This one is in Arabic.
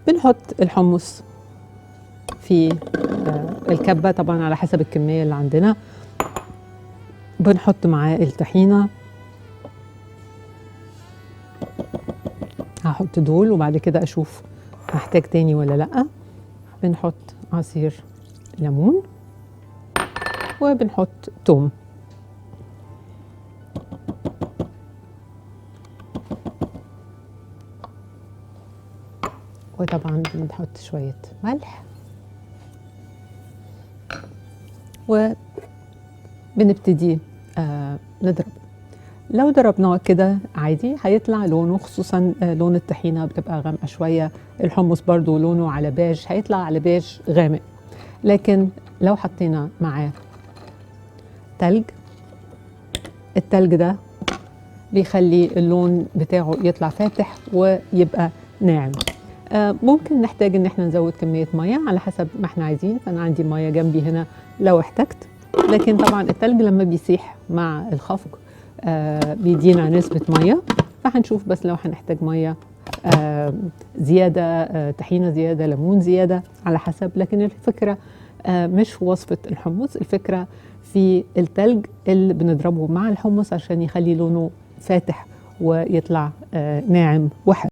بنحط الحمص في الكبة طبعا على حسب الكمية اللي عندنا. بنحط معاه الطحينة، هحط دول وبعد كده اشوف محتاج تاني ولا لأ. بنحط عصير ليمون وبنحط توم، وطبعا بنحط شوية ملح، وبنبتدي نضرب. لو ضربناه كده عادي هيطلع لونه، خصوصا لون الطحينة بتبقى غامقة شوية، الحمص برضو لونه على بيج، هيطلع على بيج غامق. لكن لو حطينا معاه تلج، التلج ده بيخلي اللون بتاعه يطلع فاتح ويبقى ناعم. ممكن نحتاج ان احنا نزود كمية مية على حسب ما احنا عايزين، فانا عندي مية جنبي هنا لو احتجت. لكن طبعا التلج لما بيسيح مع الخفق بيدينا نسبة مية، فهنشوف بس لو هنحتاج مية زيادة، طحينة زيادة، ليمون زيادة، على حسب. لكن الفكرة مش في وصفة الحمص، الفكرة في التلج اللي بنضربه مع الحمص عشان يخلي لونه فاتح ويطلع ناعم وحلو.